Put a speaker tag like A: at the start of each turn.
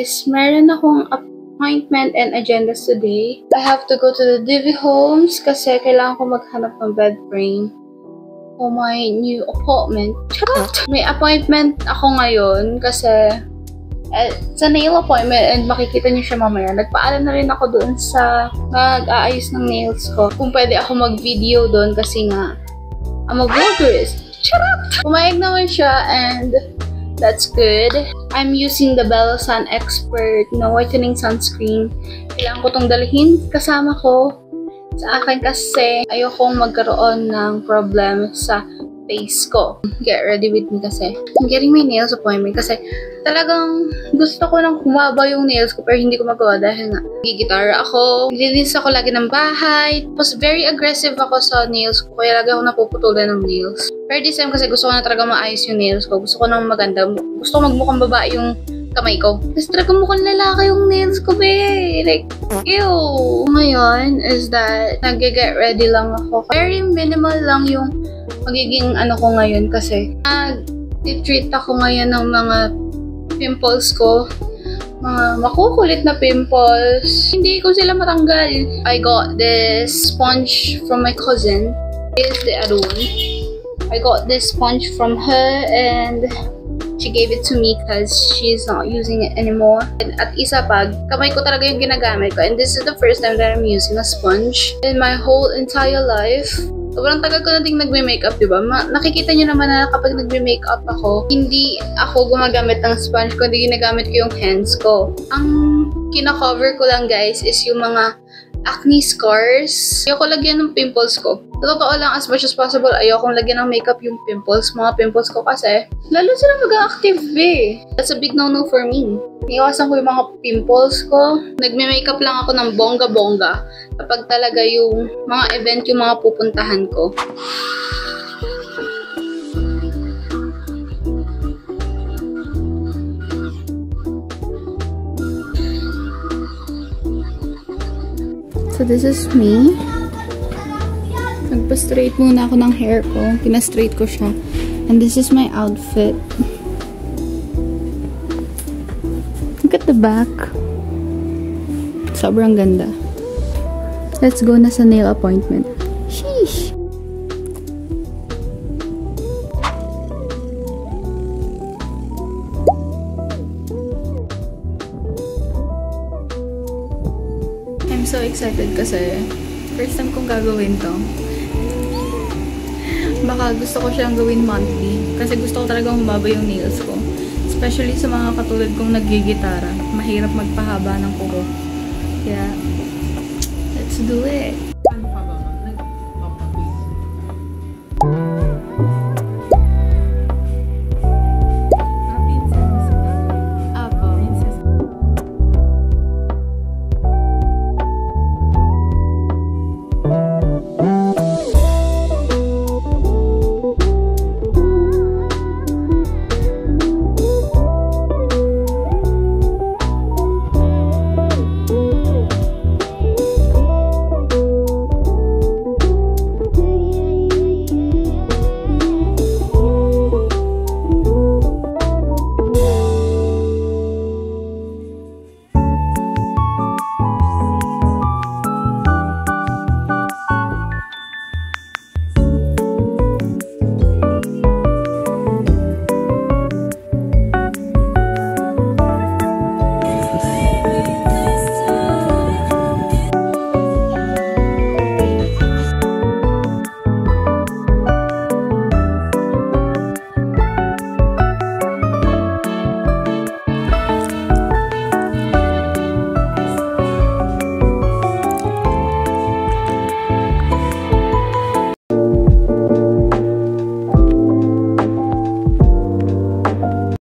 A: guys, meron akong appointment and agendas today. I have to go to the Divi Homes kasi kailangan ko maghanap ng bed frame for my new appointment. Charot! May appointment ako ngayon kasi sa nail appointment and makikita niyo siya mamaya. Nagpaalam na rin ako doon sa mag-aayos ng nails ko. Kung pwede ako mag-video doon kasi nga I'm a vloggerist. Charot! Pumayag naman siya and that's good. I'm using the Bella Sun Expert whitening sunscreen. Kailangan ko tong dalhin kasama ko sa akin kasi ayokong magkaroon ng problem sa face ko. Get ready with me kasi I'm getting my nails appointment kasi talagang gusto ko nang humaba yung nails ko pero hindi ko magawa dahil nga gigitara ako. Nililinis ako lagi ng bahay. Tapos very aggressive ako sa nails ko kaya lagi ako napuputulan ng nails. Pero this time kasi gusto ko na talaga maayos yung nails ko. Gusto ko nang maganda. Gusto ko magmukhang babae yung kamay ko. Kasi talaga mukhang lalaki yung nails ko, be. Like, ew. Ngayon is that nag-get ready lang ako. Very minimal lang yung magiging ano ko ngayon kasi nag-treat ako ngayon ng mga pimples ko. Mga makukulit na pimples. Hindi ko sila matanggal. I got this sponge from my cousin. Here's the other one. I got this sponge from her and she gave it to me because she's not using it anymore. And at isa pa, kamay ko talaga yung ginagamit ko. And this is the first time that I'm using a sponge in my whole entire life. Sobrang tagal ko na ding nagme-makeup, diba? Nakikita nyo naman na kapag nagme-makeup ako, hindi ako gumagamit ng sponge ko, hindi ginagamit ko yung hands ko. Ang kina-cover ko lang, guys, is yung mga acne scars. Ayoko lagyan ng pimples ko. Sa totoo lang, as much as possible, ayokong lagyan ng makeup yung mga pimples ko kasi lalo sila mag-active eh. That's a big no-no for me. Iwasan ko yung mga pimples ko. Nagme-makeup lang ako ng bongga-bongga kapag talaga yung mga event yung mga pupuntahan ko. So this is me. Nagpa-straight muna ako ng hair ko. Pina-straight ko siya. And this is my outfit. Look at the back. Sobrang ganda. Let's go na sa nail appointment. Sheesh! I'm so excited kasi first time kong gagawin to. Baka gusto ko siyang gawin monthly kasi gusto ko talagang humaba yung nails ko. Especially sa mga katulad kong naggigitara. Mahirap magpahaba ng kuko. Kaya, let's do it!